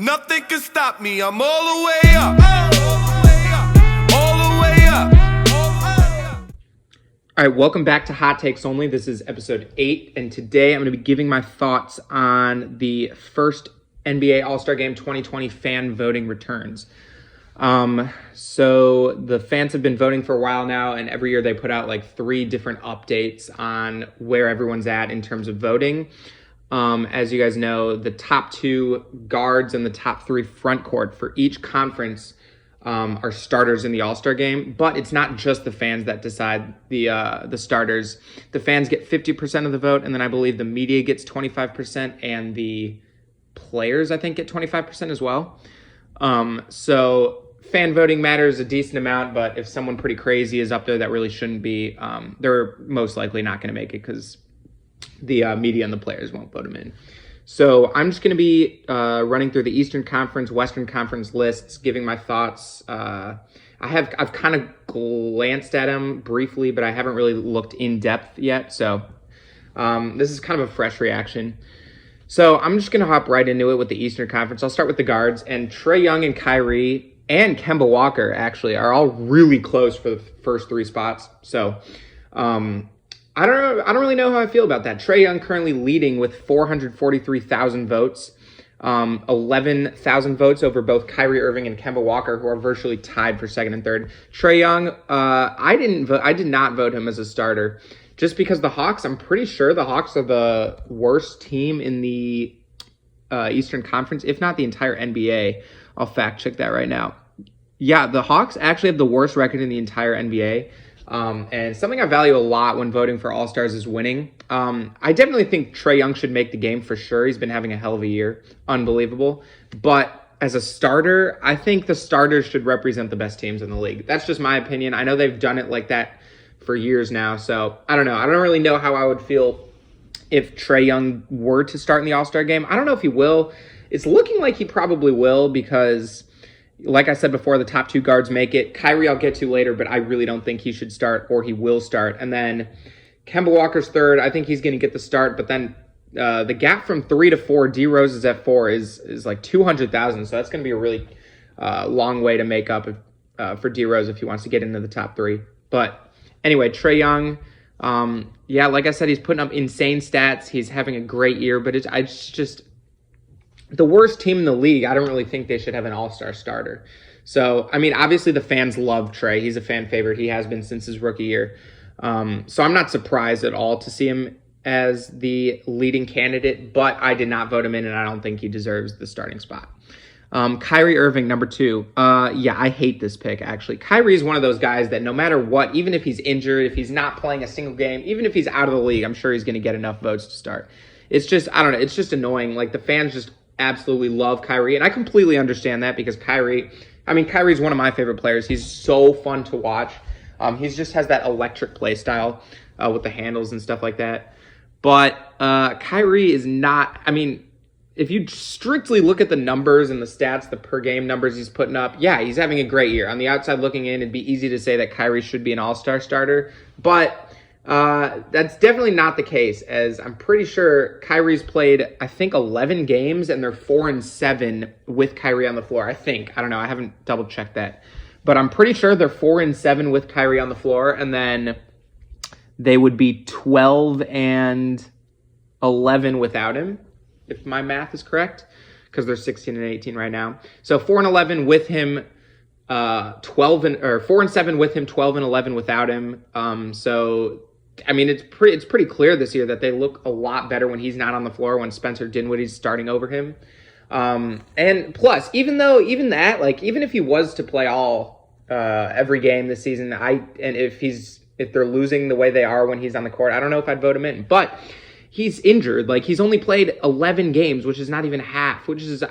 Nothing can stop me. I'm all the way up. All the way up. All right, welcome back to Hot Takes Only. This is episode 8, and today I'm going to be giving my thoughts on the first NBA All-Star Game 2020 fan voting returns. So the fans have been voting for a while now, and every year they put out like 3 different updates on where everyone's at in terms of voting. As you guys know, the top 2 guards and the top 3 front court for each conference are starters in the All-Star game, but it's not just the fans that decide the starters. The fans get 50% of the vote, and then I believe the media gets 25%, and the players, I think, get 25% as well. So fan voting matters a decent amount, but if someone pretty crazy is up there that really shouldn't be, they're most likely not going to make it because the media and the players won't vote them in. So I'm just going to be running through the Eastern Conference, Western Conference lists, giving my thoughts. I've kind of glanced at them briefly, but I haven't really looked in depth yet. So this is kind of a fresh reaction. So I'm just going to hop right into it with the Eastern Conference. I'll start with the guards, and Trae Young and Kyrie and Kemba Walker actually are all really close for the first 3 spots. So I don't really know how I feel about that. Trae Young currently leading with 443,000 votes, 11,000 votes over both Kyrie Irving and Kemba Walker, who are virtually tied for second and third. Trae Young, I did not vote him as a starter, just because the Hawks, I'm pretty sure the Hawks are the worst team in the Eastern Conference, if not the entire NBA. I'll fact check that right now. Yeah, the Hawks actually have the worst record in the entire NBA. And something I value a lot when voting for All-Stars is winning. I definitely think Trae Young should make the game for sure. He's been having a hell of a year. Unbelievable. But as a starter, I think the starters should represent the best teams in the league. That's just my opinion. I know they've done it like that for years now. So I don't know. I don't really know how I would feel if Trae Young were to start in the All-Star game. I don't know if he will. It's looking like he probably will because, like I said before, the top 2 guards make it. Kyrie I'll get to later, but I really don't think he should start or he will start. And then Kemba Walker's third. I think he's going to get the start, but then the gap from 3 to 4, D Rose is at 4, is like 200,000. So that's going to be a really long way to make up for D Rose if he wants to get into the top 3. But anyway, Trae Young, yeah, like I said, he's putting up insane stats. He's having a great year, but it's just the worst team in the league. I don't really think they should have an all-star starter. So, I mean, obviously the fans love Trae. He's a fan favorite. He has been since his rookie year. So I'm not surprised at all to see him as the leading candidate, but I did not vote him in, and I don't think he deserves the starting spot. Kyrie Irving, number 2. Yeah, I hate this pick, actually. Kyrie is one of those guys that no matter what, even if he's injured, if he's not playing a single game, even if he's out of the league, I'm sure he's going to get enough votes to start. It's just, I don't know, it's just annoying. Like, the fans just absolutely love Kyrie, and I completely understand that because Kyrie's one of my favorite players. He's so fun to watch. He just has that electric play style with the handles and stuff like that. But Kyrie is not, I mean, if you strictly look at the numbers and the stats, the per game numbers he's putting up, yeah, he's having a great year. On the outside looking in, it'd be easy to say that Kyrie should be an all-star starter, but that's definitely not the case, as I'm pretty sure Kyrie's played, I think, 11 games, and they're 4-7 with Kyrie on the floor. I think. I don't know. I haven't double-checked that. But I'm pretty sure they're 4-7 with Kyrie on the floor, and then they would be 12-11 without him, if my math is correct, because they're 16-18 right now. So 4-11 with him, 4-7 with him, 12-11 without him. So I mean, it's pretty clear this year that they look a lot better when he's not on the floor, when Spencer Dinwiddie's starting over him. And plus, even if he was to play every game this season, if they're losing the way they are when he's on the court, I don't know if I'd vote him in. But he's injured. Like, he's only played 11 games, which is not even half, which is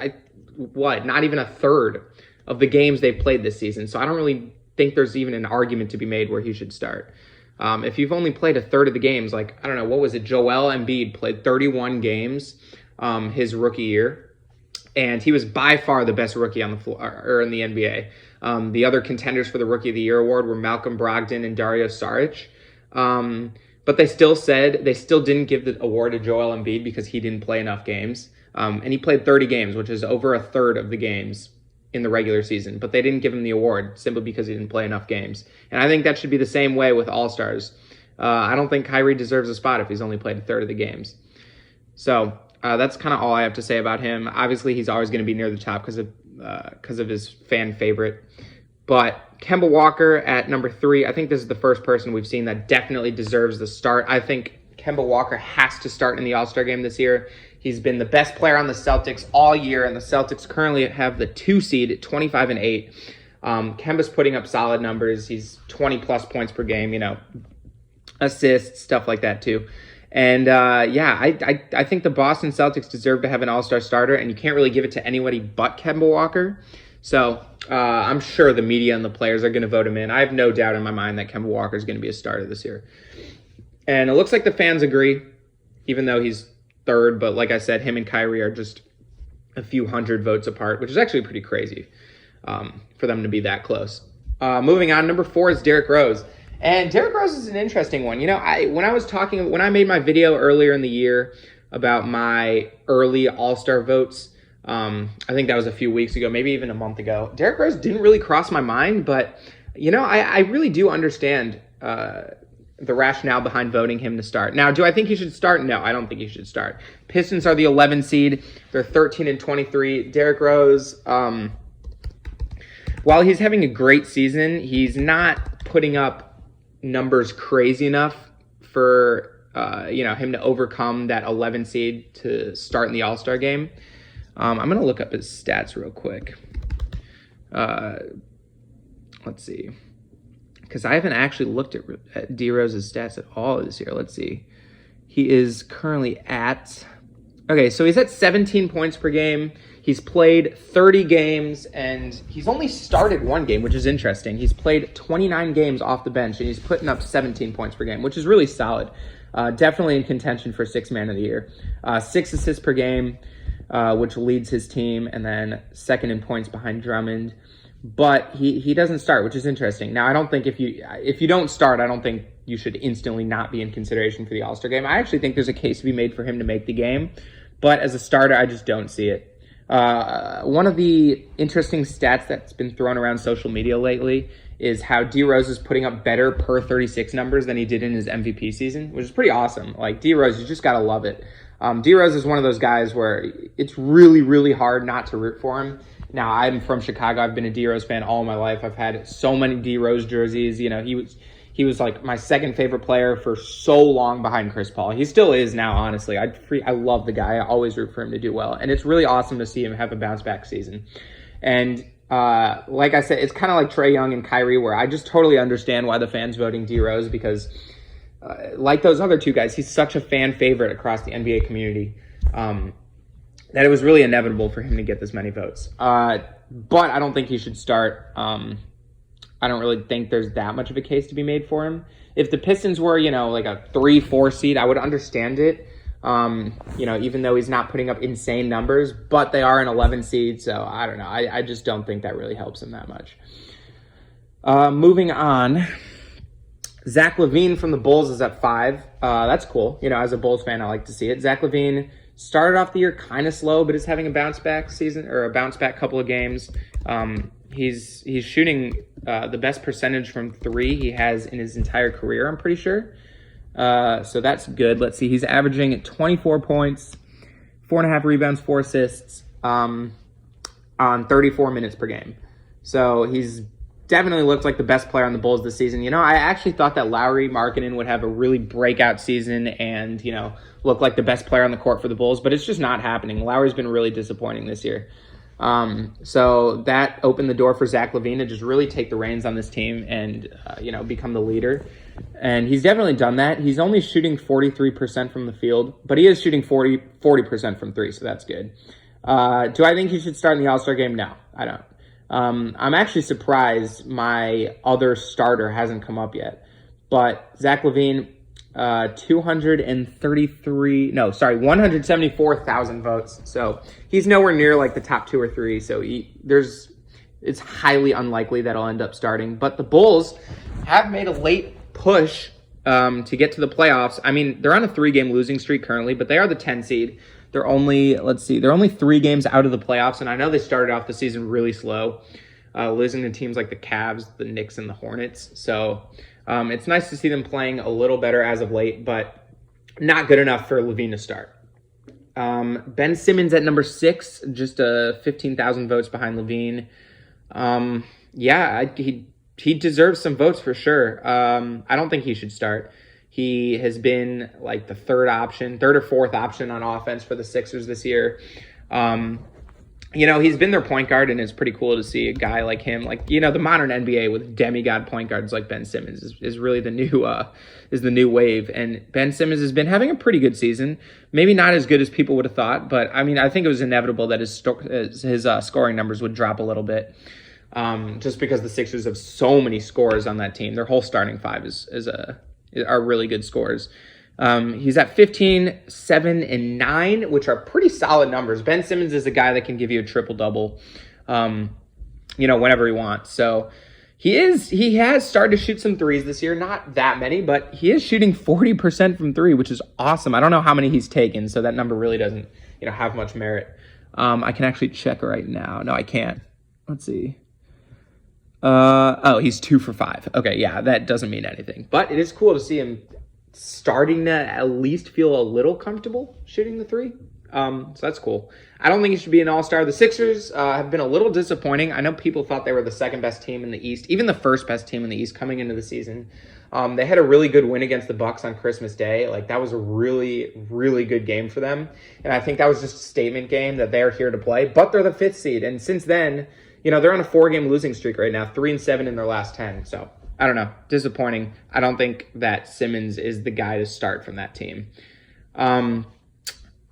not even a third of the games they've played this season. So I don't really think there's even an argument to be made where he should start. If you've only played a third of the games, like, I don't know, what was it? Joel Embiid played 31 games his rookie year, and he was by far the best rookie on the floor or in the NBA. The other contenders for the Rookie of the Year award were Malcolm Brogdon and Dario Saric. But they still didn't give the award to Joel Embiid because he didn't play enough games. And he played 30 games, which is over a third of the games in the regular season. But they didn't give him the award simply because he didn't play enough games. And I think that should be the same way with All-Stars. I don't think Kyrie deserves a spot if he's only played a third of the games. So that's kind of all I have to say about him. Obviously, he's always going to be near the top because of his fan favorite. But Kemba Walker at number 3, I think this is the first person we've seen that definitely deserves the start. I think Kemba Walker has to start in the All-Star game this year. He's been the best player on the Celtics all year, and the Celtics currently have the 2 seed at 25-8. Kemba's putting up solid numbers. He's 20-plus points per game, assists, stuff like that too. And I think the Boston Celtics deserve to have an all-star starter, and you can't really give it to anybody but Kemba Walker. So I'm sure the media and the players are going to vote him in. I have no doubt in my mind that Kemba Walker is going to be a starter this year. And it looks like the fans agree, even though he's third. But like I said, him and Kyrie are just a few hundred votes apart, which is actually pretty crazy for them to be that close. Moving on, number 4 is Derrick Rose. And Derrick Rose is an interesting one. When I made my video earlier in the year about my early All-Star votes, I think that was a few weeks ago, maybe even a month ago, Derrick Rose didn't really cross my mind, but, I really do understand the rationale behind voting him to start. Now, do I think he should start? No, I don't think he should start. Pistons are the 11 seed. They're 13-23. Derrick Rose, while he's having a great season, he's not putting up numbers crazy enough for him to overcome that 11 seed to start in the All-Star game. I'm going to look up his stats real quick. Let's see. Because I haven't actually looked at D Rose's stats at all this year. Let's see. He is currently at... Okay, so he's at 17 points per game. He's played 30 games, and he's only started 1 game, which is interesting. He's played 29 games off the bench, and he's putting up 17 points per game, which is really solid. Definitely in contention for 6th man of the year. 6 assists per game, which leads his team, and then second in points behind Drummond. But he doesn't start, which is interesting. Now, I don't think if you don't start, I don't think you should instantly not be in consideration for the All-Star game. I actually think there's a case to be made for him to make the game. But as a starter, I just don't see it. One of the interesting stats that's been thrown around social media lately is how D Rose is putting up better per 36 numbers than he did in his MVP season, which is pretty awesome. Like, D Rose, you just got to love it. D Rose is one of those guys where it's really, really hard not to root for him. Now, I'm from Chicago. I've been a D Rose fan all my life. I've had so many D Rose jerseys. He was like my second favorite player for so long behind Chris Paul. He still is now, honestly. I love the guy. I always root for him to do well. And it's really awesome to see him have a bounce-back season. And like I said, it's kind of like Trae Young and Kyrie, where I just totally understand why the fans voting D Rose, because like those other 2 guys, he's such a fan favorite across the NBA community that it was really inevitable for him to get this many votes. But I don't think he should start. I don't really think there's that much of a case to be made for him. If the Pistons were, like a 3-4 seed, I would understand it. Even though he's not putting up insane numbers, but they are an 11 seed, so I don't know. I just don't think that really helps him that much. Moving on, Zach LaVine from the Bulls is at 5. That's cool. As a Bulls fan, I like to see it. Zach LaVine started off the year kind of slow, but is having a bounce back season, or a bounce back couple of games. He's shooting the best percentage from 3 he has in his entire career, I'm pretty sure. So that's good. Let's see. He's averaging 24 points, 4.5 rebounds, 4 assists on 34 minutes per game. So he's definitely looked like the best player on the Bulls this season. I actually thought that Lauri Markkanen would have a really breakout season and, look like the best player on the court for the Bulls, but it's just not happening. Lauri's been really disappointing this year. So that opened the door for Zach LaVine to just really take the reins on this team and, become the leader. And he's definitely done that. He's only shooting 43% from the field, but he is shooting 40% from 3, so that's good. Do I think he should start in the All-Star game? No, I don't. I'm actually surprised my other starter hasn't come up yet. But Zach LaVine, 174,000 votes. So he's nowhere near like the top 2 or 3. So it's highly unlikely that he'll end up starting. But the Bulls have made a late push to get to the playoffs. I mean, they're on a 3-game losing streak currently, but they are the 10 seed. They're only 3 games out of the playoffs, and I know they started off the season really slow, losing to teams like the Cavs, the Knicks, and the Hornets. So it's nice to see them playing a little better as of late, but not good enough for LaVine to start. Ben Simmons at number 6, just 15,000 votes behind LaVine. He deserves some votes for sure. I don't think he should start. He has been like the third or fourth option on offense for the Sixers this year. He's been their point guard, and it's pretty cool to see a guy like him, the modern NBA with demigod point guards like Ben Simmons is really the new wave. And Ben Simmons has been having a pretty good season. Maybe not as good as people would have thought, but I mean, I think it was inevitable that his scoring numbers would drop a little bit. Just because the Sixers have so many scorers on that team. Their whole starting five are really good scorers. He's at 15, 7, and 9, which are pretty solid numbers. Ben Simmons is a guy that can give you a triple-double, whenever he wants. So he has started to shoot some threes this year. Not that many, but he is shooting 40% from 3, which is awesome. I don't know how many he's taken, so that number really doesn't, have much merit. I can actually check right now. No, I can't. Let's see. He's 2 for 5. Okay, yeah, that doesn't mean anything. But it is cool to see him starting to at least feel a little comfortable shooting the 3. So that's cool. I don't think he should be an all-star. The Sixers have been a little disappointing. I know people thought they were the second best team in the East, even the first best team in the East coming into the season. They had a really good win against the Bucks on Christmas Day. That was a really, really good game for them. And I think that was just a statement game that they're here to play. But they're the 5th seed. And since then, they're on a 4-game losing streak right now, 3-7 in their last 10. So I don't know. Disappointing. I don't think that Simmons is the guy to start from that team.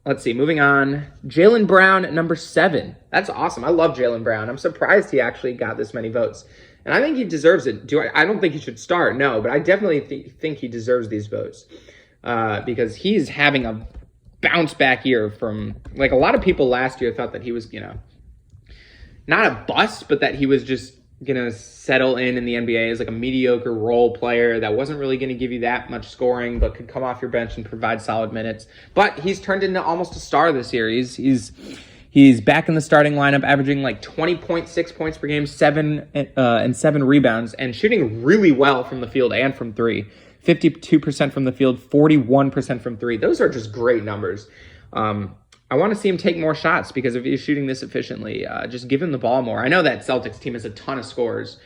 Let's see. Moving on. Jaylen Brown at number 7. That's awesome. I love Jaylen Brown. I'm surprised he actually got this many votes. And I think he deserves it. I don't think he should start, no, but I definitely think he deserves these votes because he's having a bounce back year from, a lot of people last year thought that he was, not a bust, but that he was just going to settle in the NBA as a mediocre role player that wasn't really going to give you that much scoring, but could come off your bench and provide solid minutes. But he's turned into almost a star this year. He's back in the starting lineup, averaging 20.6 points per game, 7 rebounds, and shooting really well from the field and from 3. 52% from the field, 41% from 3. Those are just great numbers. I want to see him take more shots because if he's shooting this efficiently, just give him the ball more. I know that Celtics team has a ton of scores,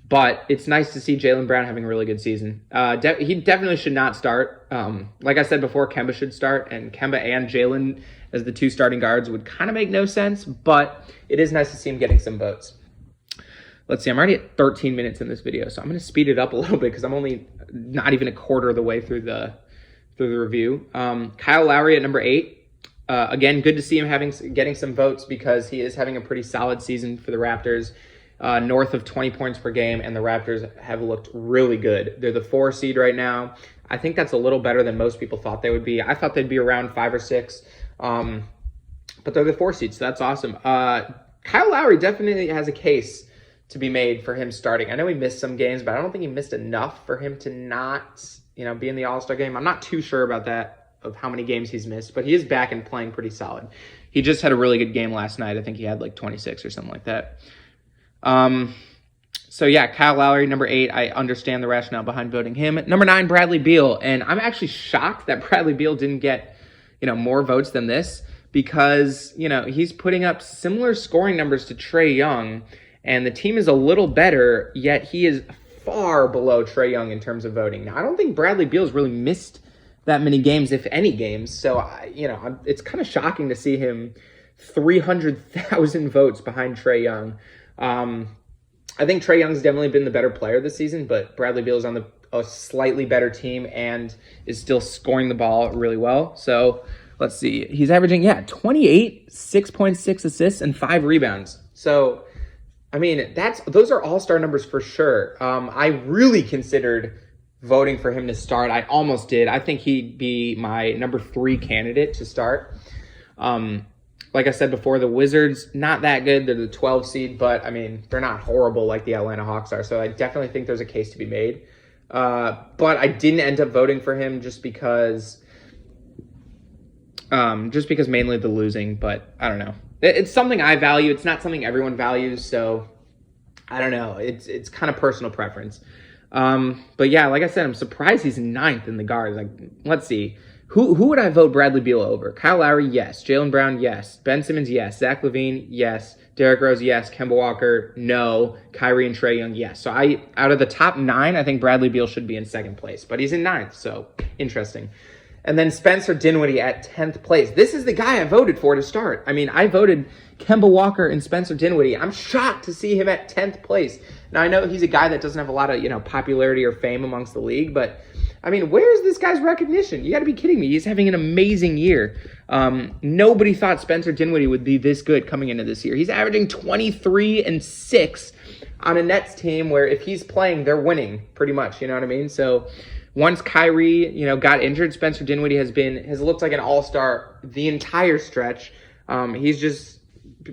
but it's nice to see Jaylen Brown having a really good season. He definitely should not start. Like I said before, Kemba should start, and Kemba and Jaylen as the 2 starting guards would kind of make no sense, but it is nice to see him getting some votes. Let's see, I'm already at 13 minutes in this video, so I'm going to speed it up a little bit because I'm only not even a quarter of the way through the review. Kyle Lowry at number 8. Again, good to see him getting some votes because he is having a pretty solid season for the Raptors, north of 20 points per game, and the Raptors have looked really good. They're the 4 seed right now. I think that's a little better than most people thought they would be. I thought they'd be around 5 or 6, but they're the 4 seed, so that's awesome. Kyle Lowry definitely has a case to be made for him starting. I know he missed some games, but I don't think he missed enough for him to not, be in the All-Star game. I'm not too sure about that, of how many games he's missed, but he is back and playing pretty solid. He just had a really good game last night. I think he had 26 or something like that. So yeah, Kyle Lowry, number 8. I understand the rationale behind voting him. Number 9, Bradley Beal. And I'm actually shocked that Bradley Beal didn't get, more votes than this because, he's putting up similar scoring numbers to Trae Young and the team is a little better, yet he is far below Trae Young in terms of voting. Now, I don't think Bradley Beal's really missed that many games, if any games. So, it's kind of shocking to see him 300,000 votes behind Trae Young. I think Trae Young's definitely been the better player this season, but Bradley Beal's on a slightly better team and is still scoring the ball really well. So let's see. He's averaging, 28, 6.6 assists, and 5 rebounds. So, those are all-star numbers for sure. I really considered voting for him to start. I almost did. I think he'd be my number 3 candidate to start. Like I said before, the Wizards, not that good. They're the 12 seed, but they're not horrible like the Atlanta Hawks are. So I definitely think there's a case to be made. But I didn't end up voting for him just because just because mainly the losing, but I don't know. It's something I value. It's not something everyone values, so I don't know. It's kind of personal preference. But yeah, like I said, I'm surprised he's ninth in the guards. Like, let's see. Who would I vote Bradley Beal over? Kyle Lowry, yes. Jaylen Brown, yes. Ben Simmons, yes. Zach LaVine, yes. Derrick Rose, yes. Kemba Walker, no. Kyrie and Trae Young, yes. So out of the top 9, I think Bradley Beal should be in second place, but he's in 9th, so interesting. And then Spencer Dinwiddie at 10th place. This is the guy I voted for to start. I mean, I voted Kemba Walker and Spencer Dinwiddie. I'm shocked to see him at 10th place. Now, I know he's a guy that doesn't have a lot of, popularity or fame amongst the league, but I mean, where is this guy's recognition? You got to be kidding me. He's having an amazing year. Nobody thought Spencer Dinwiddie would be this good coming into this year. He's averaging 23 and 6 on a Nets team where if he's playing, they're winning pretty much. You know what I mean? So once Kyrie, got injured, Spencer Dinwiddie has looked like an all-star the entire stretch. He's just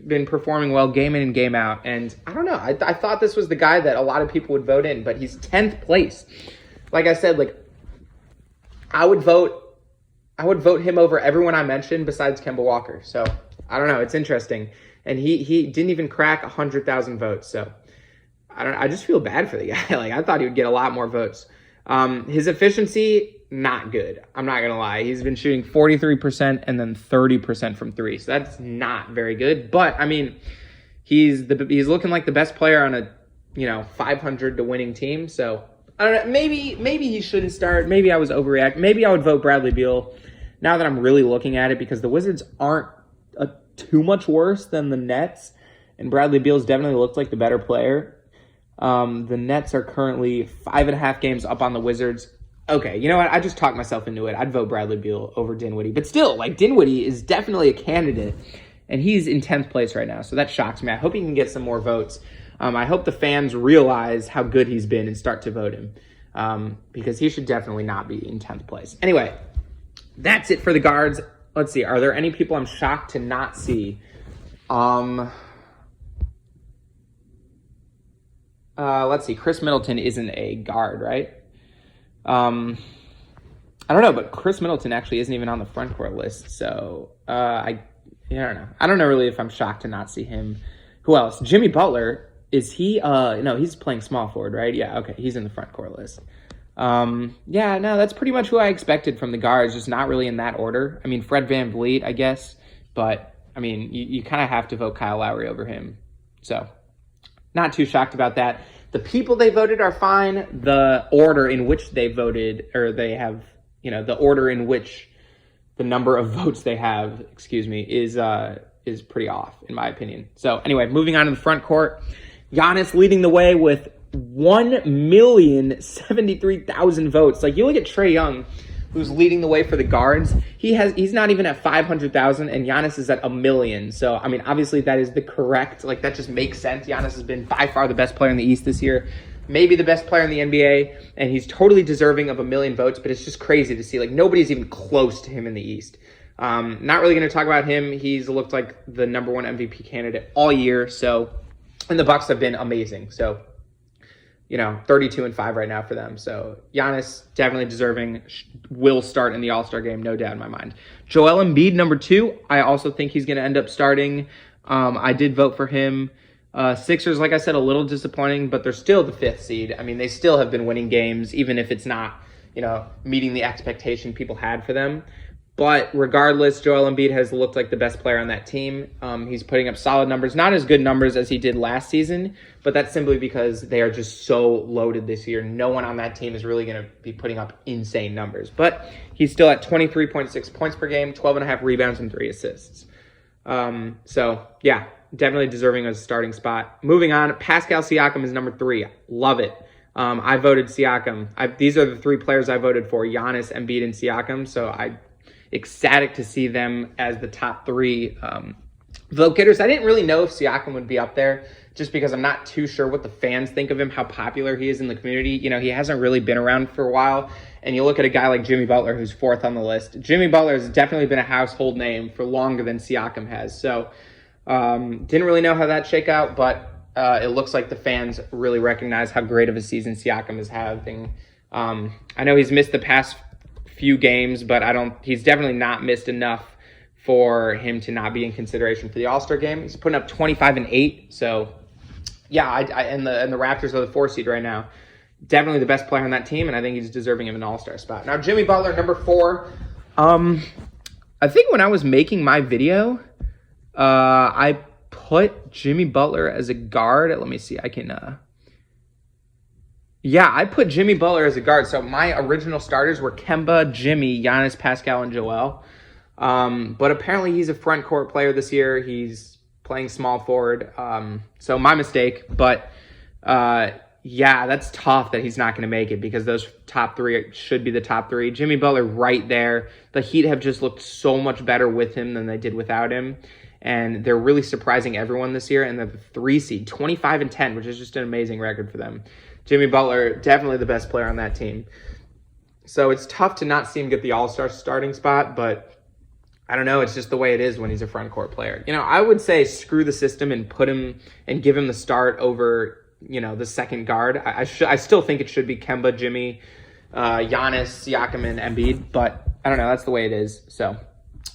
been performing well game in and game out. And I don't know. I thought this was the guy that a lot of people would vote in, but he's 10th place. Like I said, I would vote him over everyone I mentioned besides Kemba Walker. So I don't know. It's interesting. And he didn't even crack 100,000 votes. So I just feel bad for the guy. I thought he would get a lot more votes. His efficiency, not good. I'm not going to lie. He's been shooting 43% and then 30% from 3. So that's not very good. But I mean, he's looking like the best player on a, 500 to winning team. So I don't know. Maybe he shouldn't start. Maybe I was overreacting. Maybe I would vote Bradley Beal now that I'm really looking at it, because the Wizards aren't too much worse than the Nets, and Bradley Beal's definitely looked like the better player. The Nets are currently 5.5 games up on the Wizards. Okay, you know what? I just talked myself into it. I'd vote Bradley Beal over Dinwiddie. But still, Dinwiddie is definitely a candidate, and he's in 10th place right now, so that shocks me. I hope he can get some more votes. I hope the fans realize how good he's been and start to vote him, because he should definitely not be in 10th place. Anyway, that's it for the guards. Let's see. Are there any people I'm shocked to not see? Let's see. Chris Middleton isn't a guard, right? I don't know, but Chris Middleton actually isn't even on the front court list. So I don't know. I don't know really if I'm shocked to not see him. Who else? Jimmy Butler. Is he, no, he's playing small forward, right? Yeah, okay, he's in the front court list. Yeah, no, that's pretty much who I expected from the guards, just not really in that order. I mean, Fred VanVleet, I guess, but, I mean, you kind of have to vote Kyle Lowry over him. So, not too shocked about that. The people they voted are fine. The order in which they voted, or they have, the order in which the number of votes they have, is pretty off, in my opinion. So, anyway, moving on to the front court. Giannis leading the way with 1,073,000 votes. You look at Trae Young, who's leading the way for the guards. He's not even at 500,000, and Giannis is at 1 million. So, I mean, obviously that is the correct, that just makes sense. Giannis has been by far the best player in the East this year, maybe the best player in the NBA, and he's totally deserving of 1 million votes, but it's just crazy to see. Nobody's even close to him in the East. Not really going to talk about him. He's looked like the number 1 MVP candidate all year, so... And the Bucks have been amazing. So, 32-5 right now for them. So, Giannis definitely deserving, will start in the All-Star game, no doubt in my mind. Joel Embiid, number 2. I also think he's going to end up starting. I did vote for him. Sixers, like I said, a little disappointing, but they're still the 5th seed. I mean, they still have been winning games, even if it's not, meeting the expectation people had for them. But regardless, Joel Embiid has looked like the best player on that team. He's putting up solid numbers, not as good numbers as he did last season, but that's simply because they are just so loaded this year. No one on that team is really going to be putting up insane numbers. But he's still at 23.6 points per game, 12.5 rebounds, and 3 assists. So, yeah, definitely deserving of a starting spot. Moving on, Pascal Siakam is number 3. Love it. I voted Siakam. These are the 3 players I voted for, Giannis, Embiid, and Siakam. So I'm ecstatic to see them as the top 3 vote getters. I didn't really know if Siakam would be up there just because I'm not too sure what the fans think of him, how popular he is in the community. He hasn't really been around for a while. And you look at a guy like Jimmy Butler, who's 4th on the list. Jimmy Butler has definitely been a household name for longer than Siakam has. So didn't really know how that shake out, but it looks like the fans really recognize how great of a season Siakam is having. I know he's missed the past few games, but he's definitely not missed enough for him to not be in consideration for the All-Star game. He's putting up 25 and 8. So, yeah, and the Raptors are the 4 seed right now. Definitely the best player on that team, and I think he's deserving of an All-Star spot. Now, Jimmy Butler, number 4. I think when I was making my video, I put Jimmy Butler as a guard. Let me see. I can... Yeah, I put Jimmy Butler as a guard. So my original starters were Kemba, Jimmy, Giannis, Pascal, and Joel. But apparently he's a front court player this year. He's playing small forward. So my mistake. But yeah, that's tough that he's not going to make it because those top 3 should be the top 3. Jimmy Butler right there. The Heat have just looked so much better with him than they did without him. And they're really surprising everyone this year. And they're the 3 seed, 25 and 10, which is just an amazing record for them. Jimmy Butler, definitely the best player on that team. So it's tough to not see him get the All-Star starting spot, but I don't know. It's just the way it is when he's a front court player. I would say screw the system and put him and give him the start over, the second guard. I still think it should be Kemba, Jimmy, Giannis, Siakam, and Embiid, but I don't know. That's the way it is. So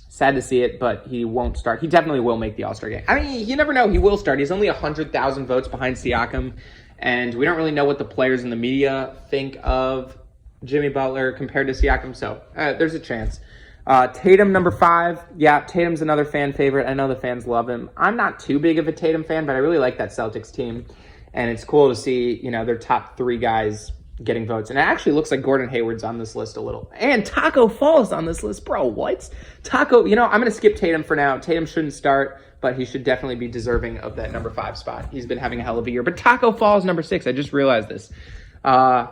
sad to see it, but he won't start. He definitely will make the All-Star game. I mean, you never know. He will start. He's only 100,000 votes behind Siakam. And we don't really know what the players in the media think of Jimmy Butler compared to Siakam. So there's a chance. Tatum, number 5. Yeah, Tatum's another fan favorite. I know the fans love him. I'm not too big of a Tatum fan, but I really like that Celtics team. And it's cool to see, their top 3 guys getting votes. And it actually looks like Gordon Hayward's on this list a little. And Taco Fall's on this list. Bro, what? Taco, I'm going to skip Tatum for now. Tatum shouldn't start, but he should definitely be deserving of that number 5 spot. He's been having a hell of a year. But Taco Fall's number 6. I just realized this. I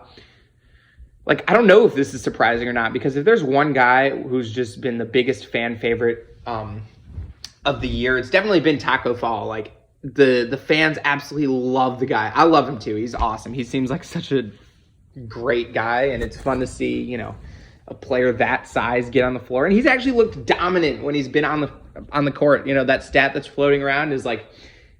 don't know if this is surprising or not, because if there's one guy who's just been the biggest fan favorite of the year, it's definitely been Taco Fall. The fans absolutely love the guy. I love him too. He's awesome. He seems like such a great guy, and it's fun to see, a player that size get on the floor. And he's actually looked dominant when he's been on the court. That stat that's floating around is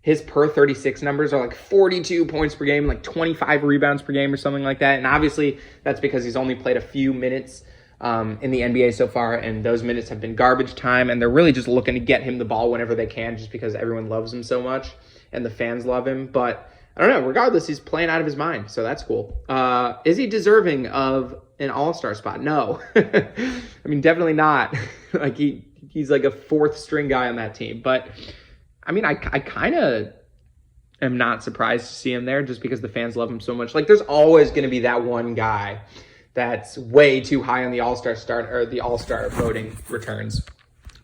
his per 36 numbers are 42 points per game, 25 rebounds per game or something like that. And obviously that's because he's only played a few minutes in the NBA so far, and those minutes have been garbage time, and they're really just looking to get him the ball whenever they can just because everyone loves him so much and the fans love him. But I don't know. Regardless, he's playing out of his mind, so that's cool. Is he deserving of an All-Star spot? No. I mean, definitely not. He's like a 4th string guy on that team. But, I mean, I kind of am not surprised to see him there just because the fans love him so much. There's always going to be that one guy that's way too high on the All-Star start or the All-Star voting returns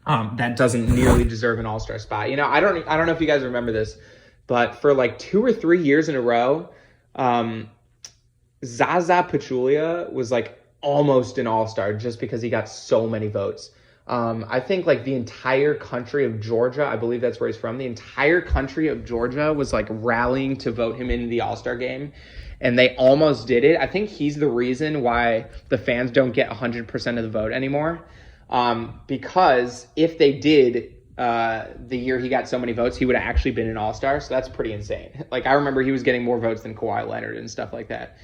that doesn't nearly deserve an All-Star spot. I don't know if you guys remember this, but for 2 or 3 years in a row, Zaza Pachulia was almost an All-Star just because he got so many votes. I think the entire country of Georgia, I believe that's where he's from, the entire country of Georgia was rallying to vote him into the All-Star game, and they almost did it. I think he's the reason why the fans don't get 100% of the vote anymore, because if they did, the year he got so many votes, he would have actually been an All-Star. So that's pretty insane. I remember he was getting more votes than Kawhi Leonard and stuff like that.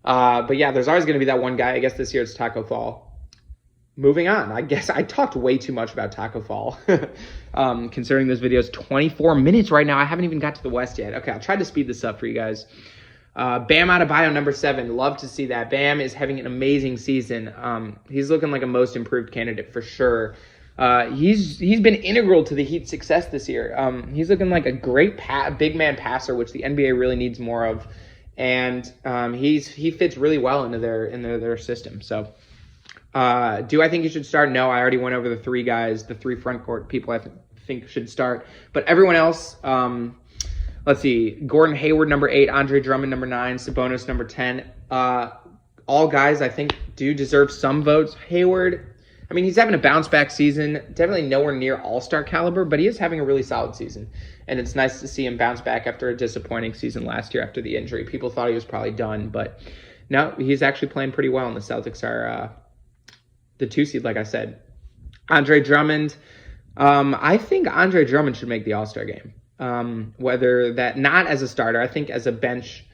But yeah, there's always going to be that one guy. I guess this year it's Taco Fall. Moving on. I guess I talked way too much about Taco Fall. Considering this video is 24 minutes right now. I haven't even got to the West yet. Okay, I'll try to speed this up for you guys. Bam Adebayo, number 7. Love to see that. Bam is having an amazing season. He's looking like a most improved candidate for sure. He's been integral to the Heat's success this year. He's looking like a great big man passer, which the NBA really needs more of, and he fits really well into their system. So, do I think he should start? No, I already went over the 3 guys, the 3 front court people I think should start, but everyone else. Let's see: Gordon Hayward, number 8; Andre Drummond, number 9; Sabonis, number 10. All guys I think do deserve some votes. Hayward, I mean, he's having a bounce-back season. Definitely nowhere near all-star caliber, but he is having a really solid season. And it's nice to see him bounce back after a disappointing season last year after the injury. People thought he was probably done, but no, he's actually playing pretty well, and the Celtics are the 2 seed, like I said. Andre Drummond, I think Andre Drummond should make the All-Star game. Whether that, not as a starter, I think as a bench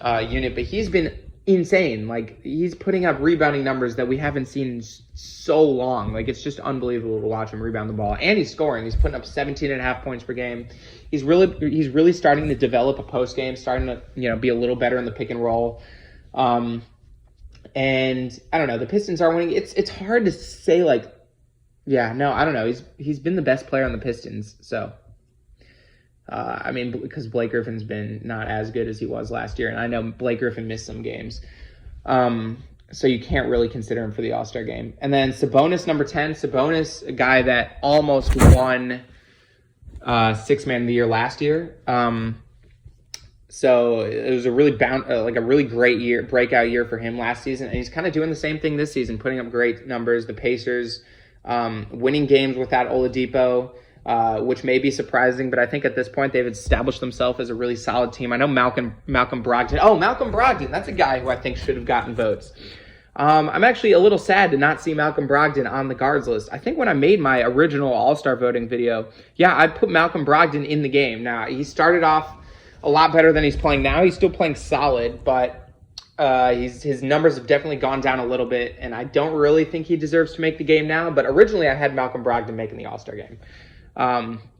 unit, but he's been insane. Like, he's putting up rebounding numbers that we haven't seen in so long. Like, it's just unbelievable to watch him rebound the ball. And he's scoring. He's putting up 17.5 points per game. He's really starting to develop a post game, starting to, be a little better in the pick and roll. And I don't know, the Pistons are winning. It's hard to say, like, I don't know. He's been the best player on the Pistons. So, because Blake Griffin's been not as good as he was last year. And I know Blake Griffin missed some games. So you can't really consider him for the All-Star game. And then Sabonis, number 10. Sabonis, a guy that almost won Sixth Man of the Year last year. So it was a really really great breakout year for him last season. And he's kind of doing the same thing this season, putting up great numbers. The Pacers winning games without Oladipo, which may be surprising, but I think at this point they've established themselves as a really solid team. I know Malcolm Brogdon. Oh, Malcolm Brogdon. That's a guy who I think should have gotten votes. I'm actually a little sad to not see Malcolm Brogdon on the guards list. I think when I made my original All-Star voting video, I put Malcolm Brogdon in the game. Now, he started off a lot better than he's playing now. He's still playing solid, but his numbers have definitely gone down a little bit, and I don't really think he deserves to make the game now. But originally, I had Malcolm Brogdon making the All-Star game.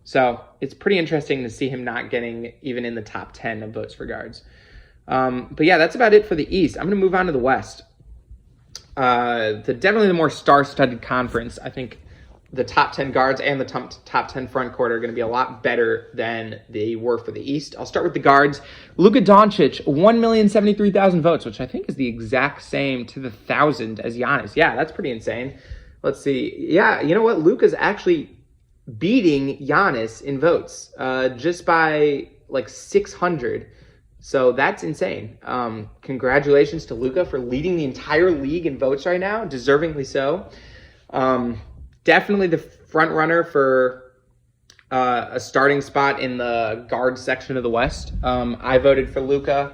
So it's pretty interesting to see him not getting even in the top 10 of votes for guards. But that's about it for the East. I'm going to move on to the West. Definitely the more star-studded conference. I think the top 10 guards and the top 10 front court are going to be a lot better than they were for the East. I'll start with the guards. Luka Doncic, 1,073,000 votes, which I think is the exact same to the 1,000 as Giannis. Yeah, that's pretty insane. Let's see. Yeah, you know what? Luka's actually beating Giannis in votes just by like 600. So that's insane. Congratulations to Luka for leading the entire league in votes right now, deservingly so. Definitely the front runner for a starting spot in the guard section of the West. I voted for Luka.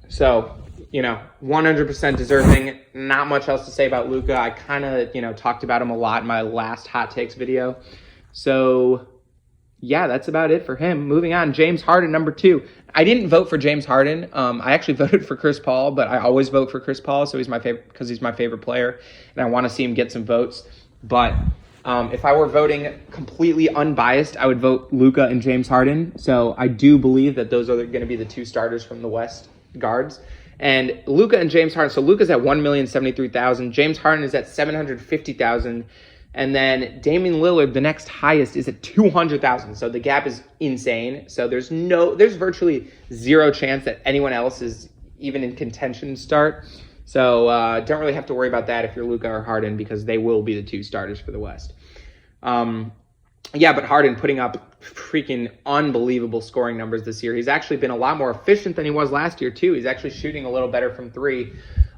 So, 100% deserving. Not much else to say about Luka. I kind of, talked about him a lot in my last Hot Takes video. So, that's about it for him. Moving on, James Harden, number 2. I didn't vote for James Harden. I actually voted for Chris Paul, but I always vote for Chris Paul, so he's my favorite because he's my favorite player, and I want to see him get some votes. But if I were voting completely unbiased, I would vote Luka and James Harden. So I do believe that those are going to be the 2 starters from the West guards. And Luka and James Harden. So Luka's at 1,073,000. James Harden is at 750,000. And then Damian Lillard, the next highest, is at 200,000. So the gap is insane. So there's virtually zero chance that anyone else is even in contention to start. So don't really have to worry about that if you're Luka or Harden, because they will be the 2 starters for the West. But Harden putting up freaking unbelievable scoring numbers this year. He's actually been a lot more efficient than he was last year, too. He's actually shooting a little better from 3.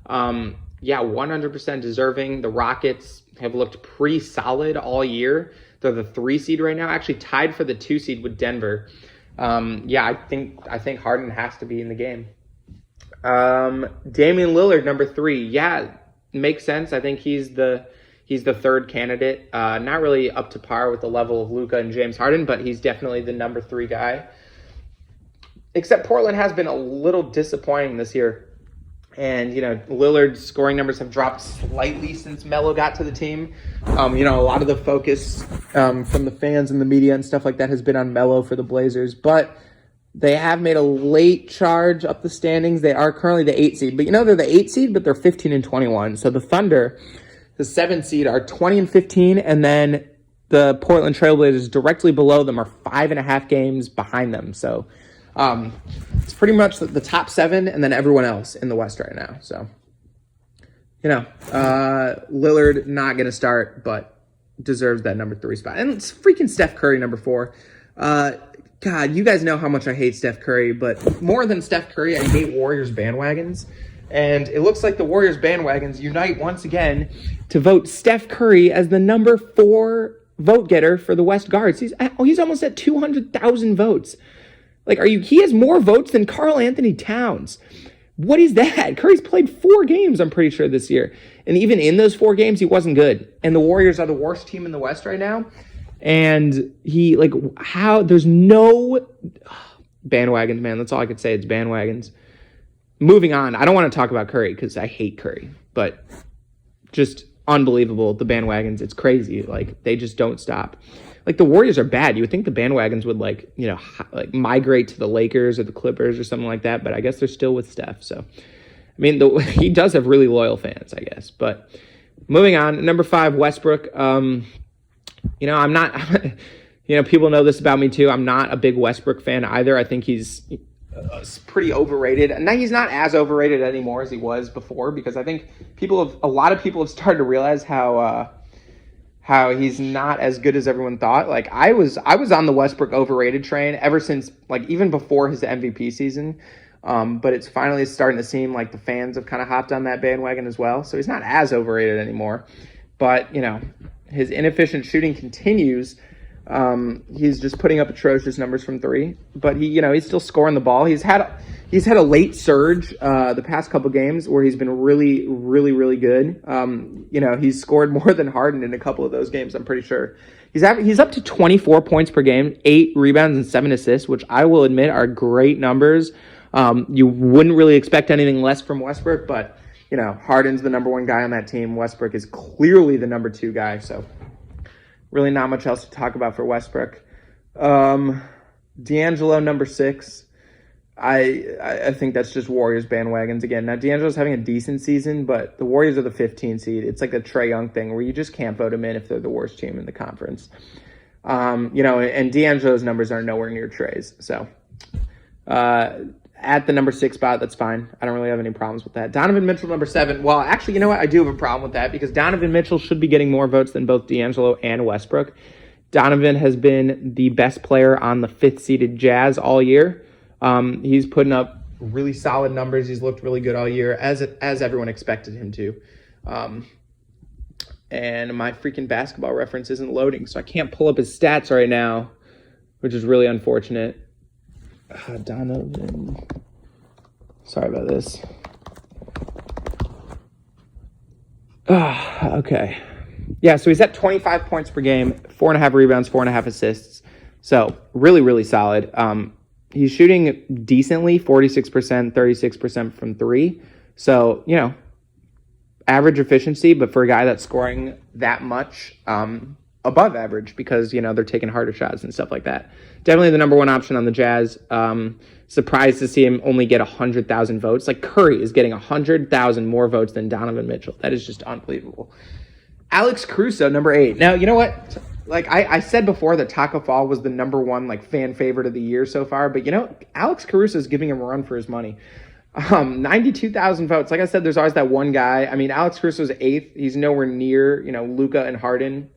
100% deserving. The Rockets have looked pretty solid all year. They're the 3 seed right now, actually tied for the 2 seed with Denver. I think Harden has to be in the game. Damian Lillard, number 3. Yeah, makes sense. I think he's the third candidate. Not really up to par with the level of Luka and James Harden, but he's definitely the number 3 guy. Except Portland has been a little disappointing this year. And, Lillard's scoring numbers have dropped slightly since Melo got to the team. A lot of the focus from the fans and the media and stuff like that has been on Melo for the Blazers. But they have made a late charge up the standings. They are currently the 8 seed. But, they're the 8 seed, but they're 15-21. So the Thunder, the 7 seed, are 20-15. And then the Portland Trailblazers directly below them are 5.5 games behind them. So it's pretty much the top 7 and then everyone else in the West right now. So, Lillard not going to start, but deserves that number 3 spot. And it's freaking Steph Curry, number 4. God, you guys know how much I hate Steph Curry, but more than Steph Curry, I hate Warriors bandwagons. And it looks like the Warriors bandwagons unite once again to vote Steph Curry as the number 4 vote getter for the West guards. He's almost at 200,000 votes. He has more votes than Karl Anthony Towns. What is that? Curry's played 4 games, I'm pretty sure, this year. And even in those 4 games, he wasn't good. And the Warriors are the worst team in the West right now. And there's no bandwagons, man. That's all I could say. It's bandwagons. moving on, I don't want to talk about Curry because I hate Curry, but just unbelievable. The bandwagons, it's crazy. Like, they just don't stop. Like, the Warriors are bad. You would think the bandwagons would like migrate to the Lakers or the Clippers or something like that, but I guess they're still with Steph. So, I mean, he does have really loyal fans, I guess. But moving on, number 5, Westbrook. I'm not. People know this about me too. I'm not a big Westbrook fan either. I think he's pretty overrated. And now he's not as overrated anymore as he was before, because I think a lot of people have started to realize how he's not as good as everyone thought. Like, I was on the Westbrook overrated train ever since, like, even before his MVP season. But it's finally starting to seem like the fans have kind of hopped on that bandwagon as well. So he's not as overrated anymore. But, his inefficient shooting continues. He's just putting up atrocious numbers from 3, but he's still scoring the ball. He's had a late surge the past couple games where he's been really, really, really good. He's scored more than Harden in a couple of those games, I'm pretty sure. He's up to 24 points per game, 8 rebounds and 7 assists, which I will admit are great numbers. You wouldn't really expect anything less from Westbrook, but Harden's the number 1 guy on that team. Westbrook is clearly the number 2 guy, so really not much else to talk about for Westbrook. D'Angelo, number 6. I think that's just Warriors bandwagons again. Now, D'Angelo's having a decent season, but the Warriors are the 15 seed. It's like a Trae Young thing where you just can't vote him in if they're the worst team in the conference. And D'Angelo's numbers are nowhere near Trae's. So at the number 6 spot, that's fine. I don't really have any problems with that. Donovan Mitchell, number 7. Well, actually, you know what? I do have a problem with that because Donovan Mitchell should be getting more votes than both D'Angelo and Westbrook. Donovan has been the best player on the 5th-seeded Jazz all year. He's putting up really solid numbers. He's looked really good all year, as everyone expected him to. And my freaking basketball reference isn't loading, so I can't pull up his stats right now, which is really unfortunate. Donovan. Sorry about this. Okay. Yeah, so he's at 25 points per game, 4.5 rebounds, 4.5 assists. So really, really solid. He's shooting decently, 46%, 36% from 3. So, average efficiency, but for a guy that's scoring that much, above average because, they're taking harder shots and stuff like that. Definitely the number 1 option on the Jazz. Surprised to see him only get 100,000 votes. Like, Curry is getting 100,000 more votes than Donovan Mitchell. That is just unbelievable. Alex Caruso, number 8. Now, you know what? Like, I said before that Taco Fall was the number 1, like, fan favorite of the year so far. But, Alex Caruso is giving him a run for his money. 92,000 votes. Like I said, there's always that one guy. I mean, Alex Caruso's 8th. He's nowhere near, Luka and Harden.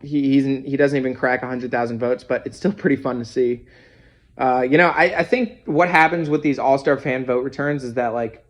He doesn't even crack 100,000 votes, but it's still pretty fun to see. I think what happens with these all-star fan vote returns is that, like,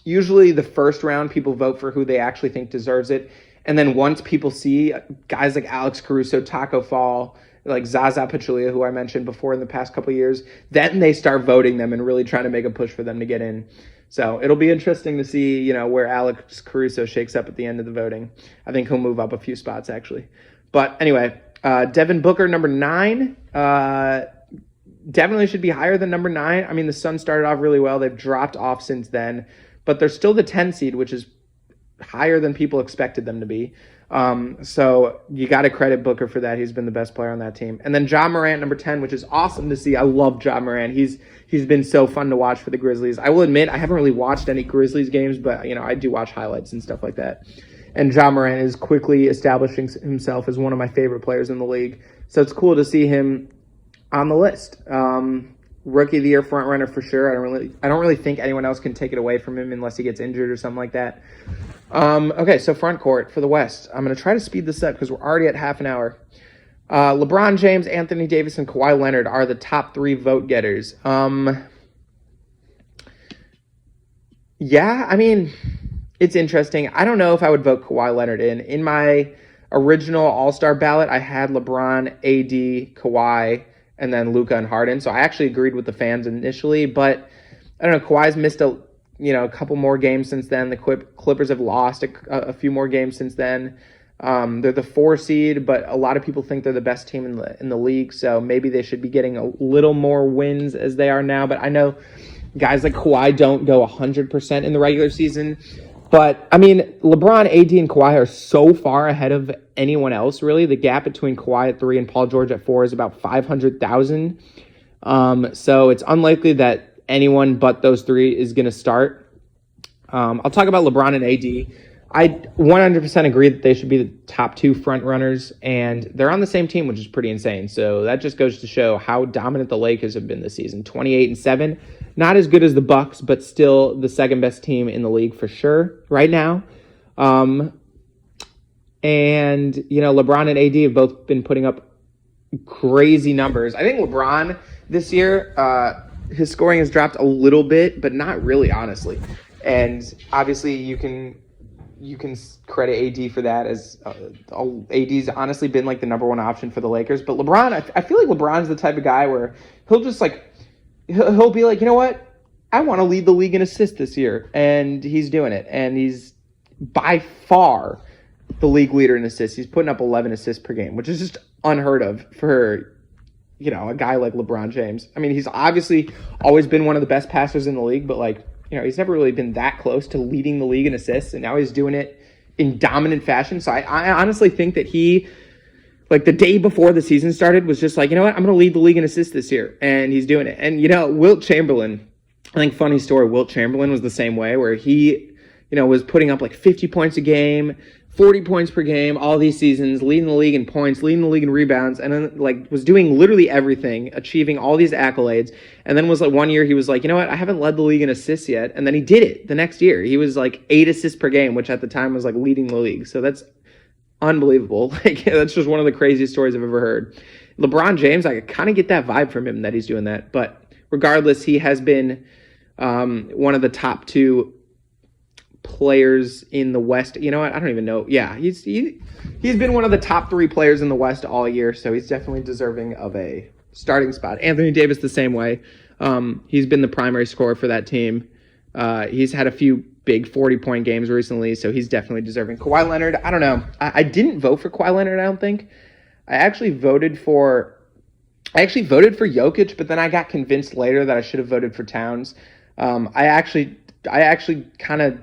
usually the first round people vote for who they actually think deserves it. And then once people see guys like Alex Caruso, Taco Fall, like Zaza Pachulia, who I mentioned before in the past couple of years, then they start voting them and really trying to make a push for them to get in. So it'll be interesting to see, where Alex Caruso shakes up at the end of the voting. I think he'll move up a few spots, actually. But anyway, Devin Booker, number 9. Definitely should be higher than number 9. I mean, the Suns started off really well. They've dropped off since then. But they're still the 10 seed, which is higher than people expected them to be. So you got to credit Booker for that. He's been the best player on that team. And then Ja Morant, number 10, which is awesome to see. I love Ja Morant. He's been so fun to watch for the Grizzlies. I will admit I haven't really watched any Grizzlies games, but I do watch highlights and stuff like that. And Ja Morant is quickly establishing himself as one of my favorite players in the league. So it's cool to see him on the list. Rookie of the year front runner for sure. I don't really think anyone else can take it away from him unless he gets injured or something like that. Okay, so front court for the West. I'm going to try to speed this up because we're already at half an hour. LeBron James, Anthony Davis, and Kawhi Leonard are the top 3 vote getters. Yeah, I mean, it's interesting. I don't know if I would vote Kawhi Leonard in. In my original All-Star ballot, I had LeBron, AD, Kawhi, and then Luka and Harden. So I actually agreed with the fans initially, but I don't know, Kawhi's missed a couple more games since then. The Clippers have lost a few more games since then. They're the 4 seed, but a lot of people think they're the best team in the league, so maybe they should be getting a little more wins as they are now. But I know Guys like Kawhi don't go 100% in the regular season. But, I mean, LeBron, AD, and Kawhi are so far ahead of anyone else, really. The gap between Kawhi at 3 and Paul George at 4 is about 500,000. So it's unlikely that anyone but those three is going to start. I'll talk about LeBron and AD. I 100% agree that they should be the top 2 front runners, and they're on the same team, which is pretty insane. So that just goes to show how dominant the Lakers have been this season. 28-7, not as good as the Bucks, but still the second best team in the league for sure right now. And LeBron and AD have both been putting up crazy numbers. I think LeBron this year, his scoring has dropped a little bit, but not really, honestly. And obviously, you can credit AD for that, as AD's honestly been like the number one option for the Lakers. But LeBron, I feel like LeBron's the type of guy where he'll just like, he'll be like, you know what? I want to lead the league in assists this year. And he's doing it. And he's by far the league leader in assists. He's putting up 11 assists per game, which is just unheard of for, a guy like LeBron James. I mean, he's obviously always been one of the best passers in the league, but like, he's never really been that close to leading the league in assists, and now he's doing it in dominant fashion. So I honestly think that he, like the day before the season started, was just like, you know what, I'm going to lead the league in assists this year, and he's doing it. And, Wilt Chamberlain, I think funny story, Wilt Chamberlain was the same way, where he, was putting up like 50 points a game, 40 points per game, all these seasons, leading the league in points, leading the league in rebounds, and then like was doing literally everything, achieving all these accolades. And then was like one year he was like, you know what, I haven't led the league in assists yet. And then he did it the next year. He was like 8 assists per game, which at the time was like leading the league. So that's unbelievable. Like that's just one of the craziest stories I've ever heard. LeBron James, I kind of get that vibe from him that he's doing that. But regardless, he has been one of the top 2 players in the West. You know what? I don't even know. Yeah, he's been one of the top 3 players in the West all year, so he's definitely deserving of a starting spot. Anthony Davis the same way. He's been the primary scorer for that team. He's had a few big 40-point games recently, so he's definitely deserving. Kawhi Leonard, I don't know. I didn't vote for Kawhi Leonard, I don't think. I actually voted for Jokic, but then I got convinced later that I should have voted for Towns. I actually kind of,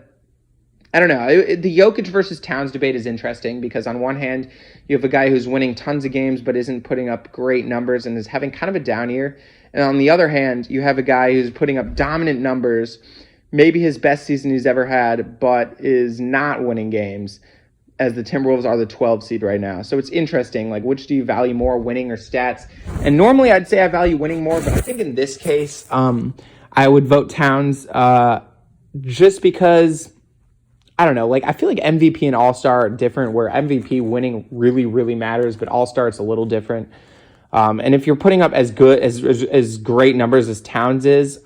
I don't know. The Jokic versus Towns debate is interesting because on one hand, you have a guy who's winning tons of games but isn't putting up great numbers and is having kind of a down year. And on the other hand, you have a guy who's putting up dominant numbers, maybe his best season he's ever had, but is not winning games, as the Timberwolves are the 12 seed right now. So it's interesting, like, which do you value more, winning or stats? And normally I'd say I value winning more, but I think in this case, I would vote Towns just because, I don't know, like, I feel like MVP and All-Star are different, where MVP winning really, really matters, but All-Star it's a little different. And if you're putting up as good as great numbers as Towns is,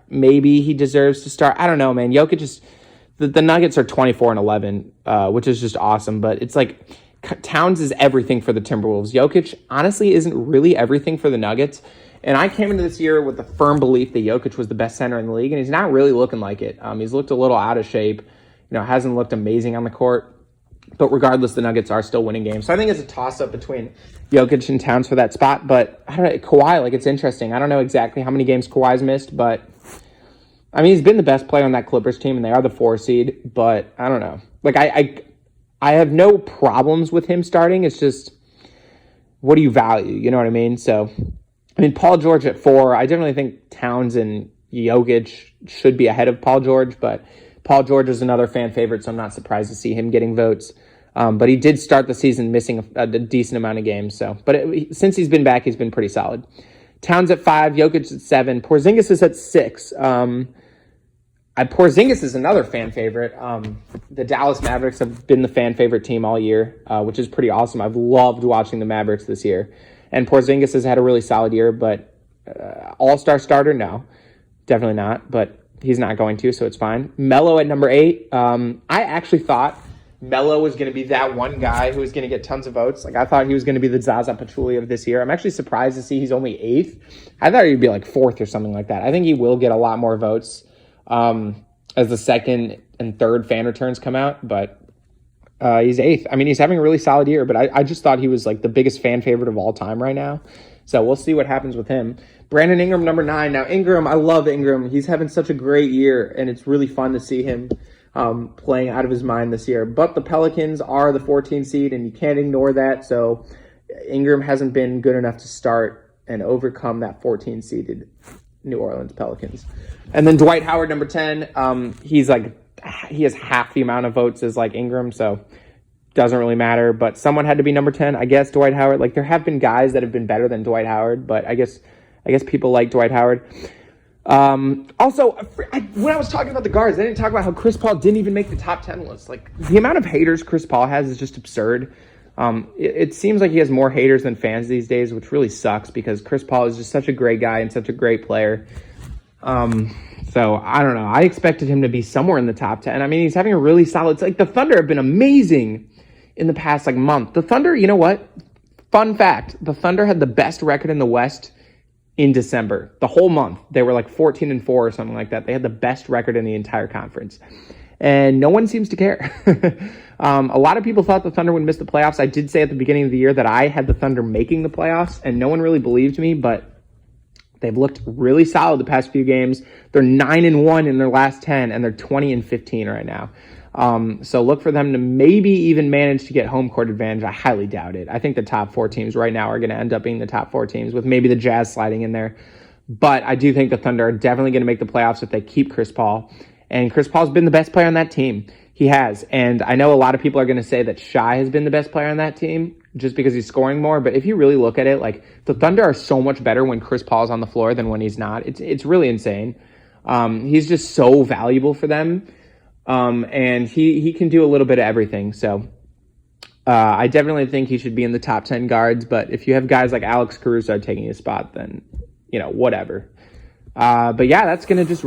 maybe he deserves to start. I don't know, man. Jokic is the Nuggets are 24-11, which is just awesome. But it's like Towns is everything for the Timberwolves. Jokic honestly isn't really everything for the Nuggets. And I came into this year with the firm belief that Jokic was the best center in the league, and he's not really looking like it. He's looked a little out of shape. Hasn't looked amazing on the court. But regardless, the Nuggets are still winning games. So I think it's a toss-up between Jokic and Towns for that spot. But I don't know, Kawhi, like, it's interesting. I don't know exactly how many games Kawhi's missed, but I mean, he's been the best player on that Clippers team, and they are the 4 seed. But I don't know. Like, I have no problems with him starting. It's just, what do you value? You know what I mean? So, I mean, Paul George at 4. I definitely think Towns and Jokic should be ahead of Paul George, but Paul George is another fan favorite, so I'm not surprised to see him getting votes. But he did start the season missing a decent amount of games. Since he's been back, he's been pretty solid. Towns at 5, Jokic at 7, Porzingis is at 6. Porzingis is another fan favorite. The Dallas Mavericks have been the fan favorite team all year, which is pretty awesome. I've loved watching the Mavericks this year. And Porzingis has had a really solid year, but all-star starter, no, definitely not. But he's not going to, so it's fine. Melo at number 8. I actually thought Melo was going to be that one guy who was going to get tons of votes. Like, I thought he was going to be the Zaza Pachulia of this year. I'm actually surprised to see he's only 8th. I thought he'd be like 4th or something like that. I think he will get a lot more votes as the second and third fan returns come out, but he's 8th. I mean, he's having a really solid year, but I just thought he was like the biggest fan favorite of all time right now. So we'll see what happens with him. Brandon Ingram, number 9. Now, Ingram, I love Ingram. He's having such a great year, and it's really fun to see him playing out of his mind this year. But the Pelicans are the 14 seed, and you can't ignore that. So Ingram hasn't been good enough to start and overcome that 14-seeded New Orleans Pelicans. And then Dwight Howard, number 10. He has half the amount of votes as like Ingram, so doesn't really matter. But someone had to be number 10. I guess Dwight Howard. Like, there have been guys that have been better than Dwight Howard, but I guess people like Dwight Howard. Also, when I was talking about the guards, I didn't talk about how Chris Paul didn't even make the top 10 list. Like, the amount of haters Chris Paul has is just absurd. It seems like he has more haters than fans these days, which really sucks because Chris Paul is just such a great guy and such a great player. So I don't know. I expected him to be somewhere in the top 10. I mean, he's having a really solid. It's like the Thunder have been amazing in the past month. The Thunder, you know what? Fun fact: the Thunder had the best record in the West in December. The whole month, they were 14-4 or something like that. They had the best record in the entire conference, and no one seems to care. A lot of people thought the Thunder would miss the playoffs. I did say at the beginning of the year that I had the Thunder making the playoffs, and no one really believed me, but they've looked really solid the past few games. They're 9-1 in their last 10, and they're 20-15 right now. So look for them to maybe even manage to get home court advantage. I highly doubt it. I think the top 4 teams right now are going to end up being the top 4 teams, with maybe the Jazz sliding in there. But I do think the Thunder are definitely going to make the playoffs if they keep Chris Paul. And Chris Paul's been the best player on that team. He has. And I know a lot of people are going to say that Shai has been the best player on that team just because he's scoring more. But if you really look at it, the Thunder are so much better when Chris Paul's on the floor than when he's not. It's really insane. He's just so valuable for them. And he can do a little bit of everything. So I definitely think he should be in the top 10 guards. But if you have guys like Alex Caruso taking his spot, then, whatever. But yeah, that's gonna just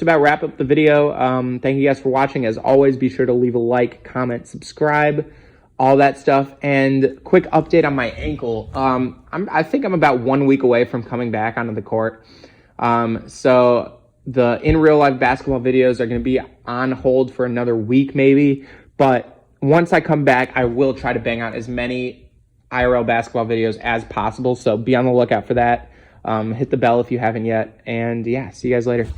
about wrap up the video. Thank you guys for watching. As always, be sure to leave a like, comment, subscribe, all that stuff. And quick update on my ankle. I think I'm about 1 week away from coming back onto the court. So the in real life basketball videos are going to be on hold for another week maybe. But once I come back, I will try to bang out as many IRL basketball videos as possible. So be on the lookout for that. Hit the bell if you haven't yet. And yeah, see you guys later.